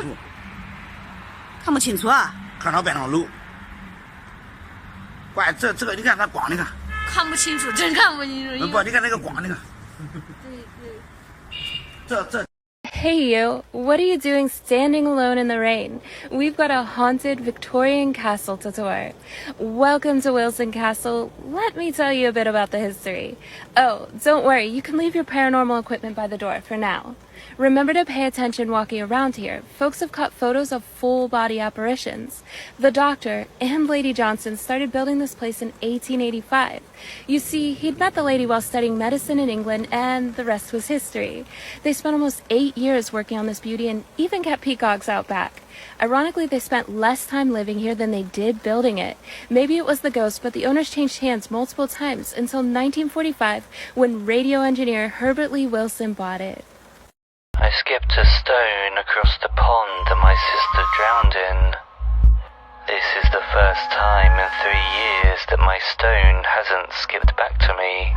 处。看不清楚啊。看到半条路。怪这个，你看它光，你看。看不清楚，真看不清楚。不，你看那个光，你看。这。Hey you, what are you doing standing alone in the rain? We've got a haunted Victorian castle to tour. Welcome to Wilson Castle. Let me tell you a bit about the history. Oh, don't worry, you can leave your paranormal equipment by the door for now. Remember to pay attention walking around here. Folks have caught photos of full-body apparitions. The doctor and Lady Johnson started building this place in 1885. You see, he'd met the lady while studying medicine in England, and the rest was history. They spent almost 8 years working on this beauty and even kept peacocks out back. Ironically, they spent less time living here than they did building it. Maybe it was the ghost, but the owners changed hands multiple times until 1945 when radio engineer Herbert Lee Wilson bought it. I skipped a stone across the pond that my sister drowned in. This is the first time in 3 years that my stone hasn't skipped back to me.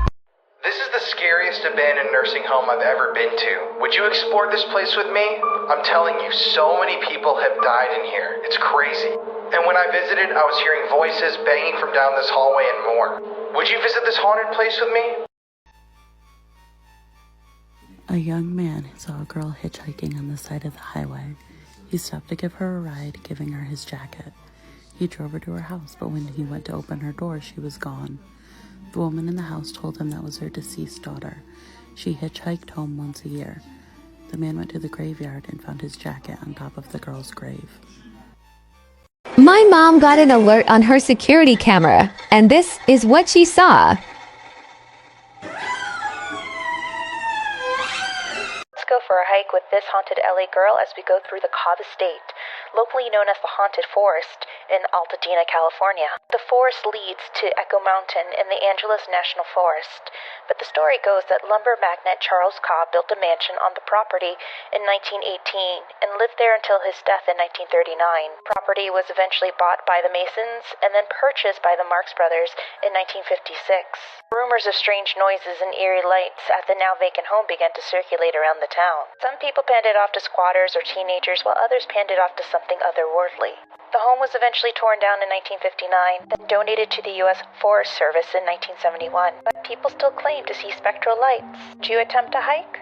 This is the scariest abandoned nursing home I've ever been to. Would you explore this place with me? I'm telling you, so many people have died in here. It's crazy. And when I visited, I was hearing voices banging from down this hallway and more. Would you visit this haunted place with me? A young man saw a girl hitchhiking on the side of the highway. He stopped to give her a ride, giving her his jacket. He drove her to her house, but when he went to open her door, she was gone. The woman in the house told him that was her deceased daughter. She hitchhiked home once a year. The man went to the graveyard and found his jacket on top of the girl's grave. My mom got an alert on her security camera, and this is what she saw. Go for a hike with this haunted LA girl as we go through the Cobb Estate, locally known as the Haunted Forest in Altadena, California. The forest leads to Echo Mountain in the Angeles National Forest, but the story goes that lumber magnate Charles Cobb built a mansion on the property in 1918 and lived there until his death in 1939. Property was eventually bought by the Masons and then purchased by the Marx Brothers in 1956. Rumors of strange noises and eerie lights at the now vacant home began to circulate around the town. Some people panned it off to squatters or teenagers, while others panned it off to something otherworldly. The home was eventually torn down in 1959, then donated to the U.S. Forest Service in 1971. But people still claim to see spectral lights. Do you attempt a hike?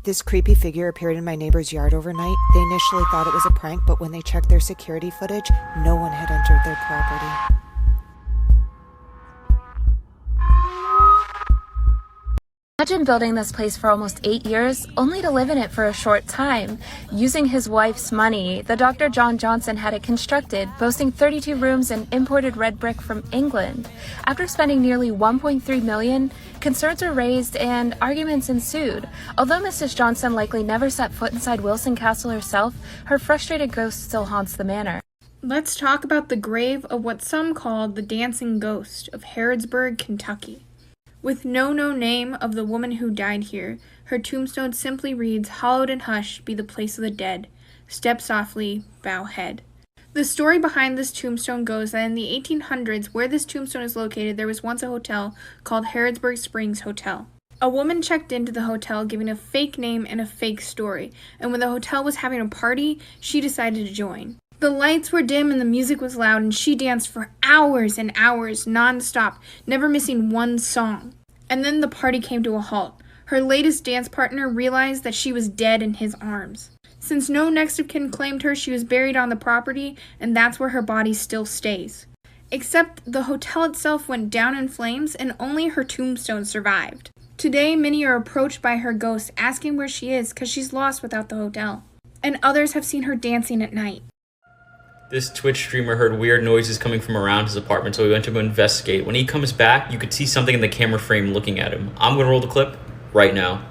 This creepy figure appeared in my neighbor's yard overnight. They initially thought it was a prank, but when they checked their security footage, no one had entered their property. Imagine building this place for almost 8 years, only to live in it for a short time. Using his wife's money, the Dr. John Johnson had it constructed, boasting 32 rooms and imported red brick from England. After spending nearly $1.3 million, concerns were raised and arguments ensued. Although Mrs. Johnson likely never set foot inside Wilson Castle herself, her frustrated ghost still haunts the manor. Let's talk about the grave of what some called the Dancing Ghost of Harrodsburg, Kentucky. With no known name of the woman who died here, her tombstone simply reads, "Hallowed and hushed be the place of the dead. Step softly, bow head." The story behind this tombstone goes that in the 1800s, where this tombstone is located, there was once a hotel called Harrodsburg Springs Hotel. A woman checked into the hotel giving a fake name and a fake story, and when the hotel was having a party, she decided to join. The lights were dim and the music was loud, and she danced for hours and hours non-stop, never missing one song. And then the party came to a halt. Her latest dance partner realized that she was dead in his arms. Since no next of kin claimed her, she was buried on the property, and that's where her body still stays. Except the hotel itself went down in flames, and only her tombstone survived. Today, many are approached by her ghost, asking where she is because she's lost without the hotel. And others have seen her dancing at night. This Twitch streamer heard weird noises coming from around his apartment, so he went to go investigate. When he comes back, you could see something in the camera frame looking at him. I'm gonna roll the clip right now.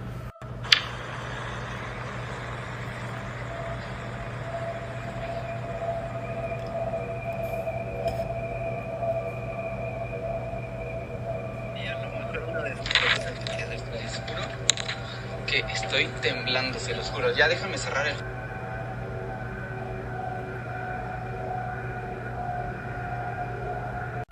Que estoy temblando, se los juro. Ya déjame cerrar el...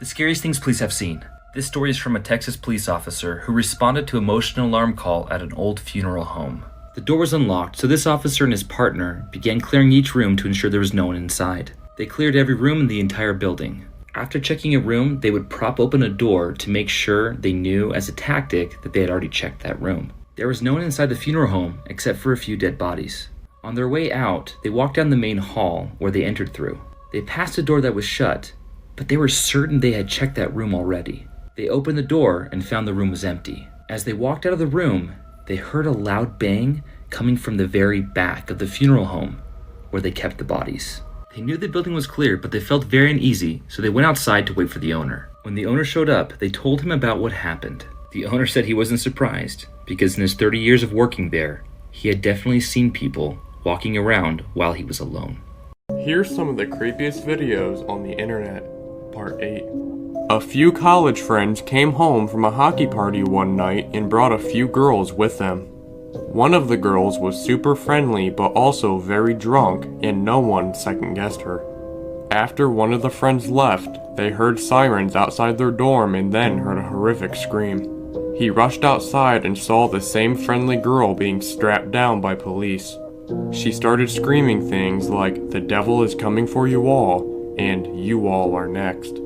The scariest things police have seen. This story is from a Texas police officer who responded to a motion alarm call at an old funeral home. The door was unlocked, so this officer and his partner began clearing each room to ensure there was no one inside. They cleared every room in the entire building. After checking a room, they would prop open a door to make sure they knew as a tactic that they had already checked that room. There was no one inside the funeral home except for a few dead bodies. On their way out, they walked down the main hall where they entered through. They passed a door that was shut, but they were certain they had checked that room already. They opened the door and found the room was empty. As they walked out of the room, they heard a loud bang coming from the very back of the funeral home where they kept the bodies. They knew the building was clear, but they felt very uneasy, so they went outside to wait for the owner. When the owner showed up, they told him about what happened. The owner said he wasn't surprised, because in his 30 years of working there, he had definitely seen people walking around while he was alone. Here's some of the creepiest videos on the internet. Part 8. A few college friends came home from a hockey party one night and brought a few girls with them. One of the girls was super friendly but also very drunk, and no one second-guessed her. After one of the friends left, they heard sirens outside their dorm and then heard a horrific scream. He rushed outside and saw the same friendly girl being strapped down by police. She started screaming things like, "The devil is coming for you all," and "You all are next."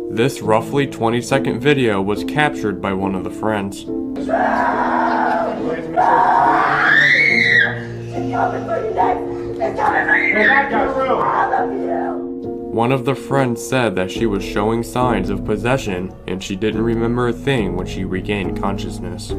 This roughly 20-second video was captured by one of the friends. One of the friends said that she was showing signs of possession and she didn't remember a thing when she regained consciousness.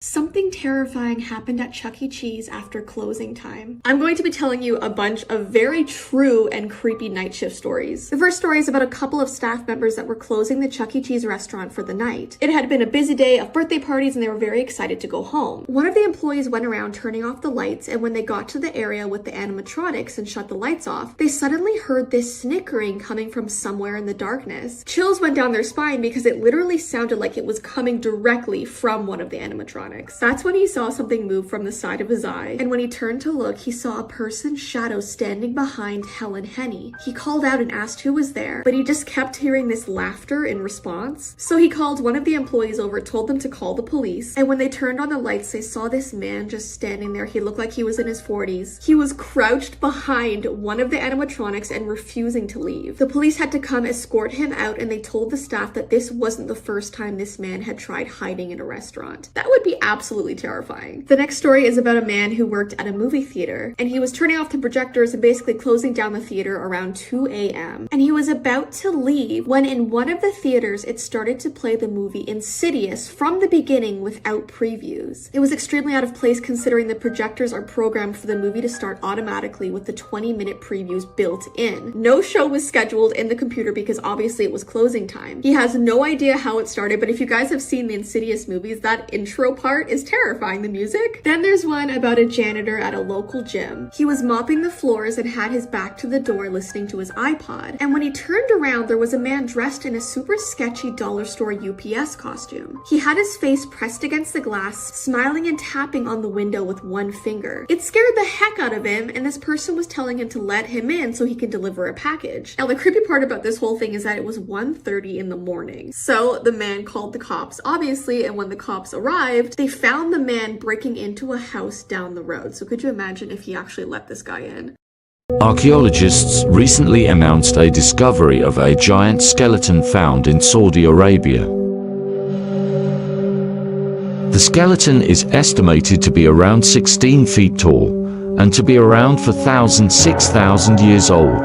Something terrifying happened at Chuck E. Cheese after closing time. I'm going to be telling you a bunch of very true and creepy night shift stories. The first story is about a couple of staff members that were closing the Chuck E. Cheese restaurant for the night. It had been a busy day of birthday parties and they were very excited to go home. One of the employees went around turning off the lights, and when they got to the area with the animatronics and shut the lights off, they suddenly heard this snickering coming from somewhere in the darkness. Chills went down their spine because it literally sounded like it was coming directly from one of the animatronics. That's when he saw something move from the side of his eye, and when he turned to look, he saw a person's shadow standing behind Helen Henny. He called out and asked who was there, but he just kept hearing this laughter in response. So he called one of the employees over, told them to call the police, and when they turned on the lights, they saw this man just standing there. He looked like he was in his 40s. He was crouched behind one of the animatronics and refusing to leave. The police had to come escort him out, and they told the staff that this wasn't the first time this man had tried hiding in a restaurant. That would be absolutely terrifying. The next story is about a man who worked at a movie theater, and he was turning off the projectors and basically closing down the theater around 2 a.m. And he was about to leave when in one of the theaters it started to play the movie Insidious from the beginning without previews. It was extremely out of place considering the projectors are programmed for the movie to start automatically with the 20-minute previews built in. No show was scheduled in the computer because obviously it was closing time. He has no idea how it started, but if you guys have seen the Insidious movies, that intro part is terrifying, the music. Then there's one about a janitor at a local gym. He was mopping the floors and had his back to the door listening to his iPod. And when he turned around, there was a man dressed in a super sketchy dollar store UPS costume. He had his face pressed against the glass, smiling and tapping on the window with one finger. It scared the heck out of him, and this person was telling him to let him in so he could deliver a package. Now, the creepy part about this whole thing is that it was 1:30 in the morning. So the man called the cops, obviously, and when the cops arrived, they found the man breaking into a house down the road. So could you imagine if he actually let this guy in? Archaeologists recently announced a discovery of a giant skeleton found in Saudi Arabia. The skeleton is estimated to be around 16 feet tall and to be around 6,000 years old.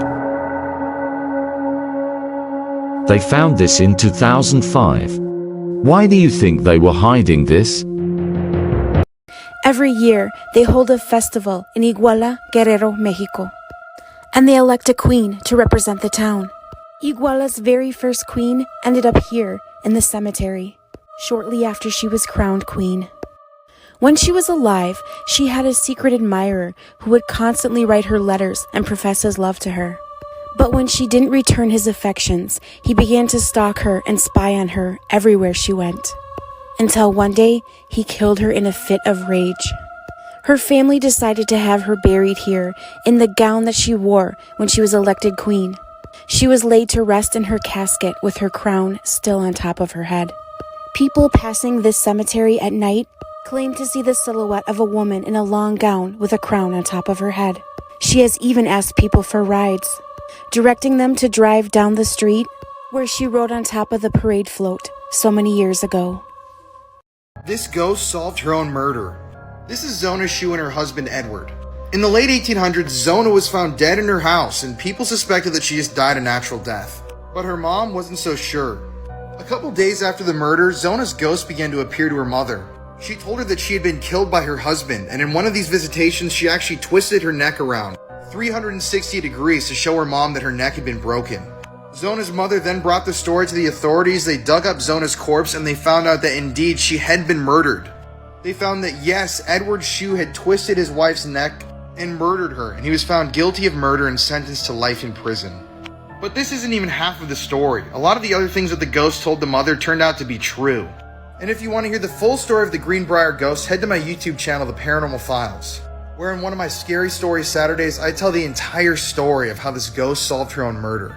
They found this in 2005. Why do you think they were hiding this? Every year, they hold a festival in Iguala, Guerrero, Mexico, and they elect a queen to represent the town. Iguala's very first queen ended up here in the cemetery, shortly after she was crowned queen. When she was alive, she had a secret admirer who would constantly write her letters and profess his love to her. But when she didn't return his affections, he began to stalk her and spy on her everywhere she went. Until one day, he killed her in a fit of rage. Her family decided to have her buried here in the gown that she wore when she was elected queen. She was laid to rest in her casket with her crown still on top of her head. People passing this cemetery at night claim to see the silhouette of a woman in a long gown with a crown on top of her head. She has even asked people for rides, directing them to drive down the street where she rode on top of the parade float so many years ago. This ghost solved her own murder. This is Zona Shu and her husband Edward. In the late 1800s, Zona was found dead in her house, and people suspected that she just died a natural death. But her mom wasn't so sure. A couple days after the murder, Zona's ghost began to appear to her mother. She told her that she had been killed by her husband, and in one of these visitations, she actually twisted her neck around 360 degrees to show her mom that her neck had been broken. Zona's mother then brought the story to the authorities. They dug up Zona's corpse, and they found out that indeed she had been murdered. They found that yes, Edward Shu had twisted his wife's neck and murdered her, and he was found guilty of murder and sentenced to life in prison. But this isn't even half of the story. A lot of the other things that the ghost told the mother turned out to be true. And if you want to hear the full story of the Greenbrier ghost, head to my YouTube channel, The Paranormal Files, where in one of my Scary Stories Saturdays, I tell the entire story of how this ghost solved her own murder.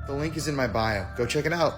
The link is in my bio. Go check it out.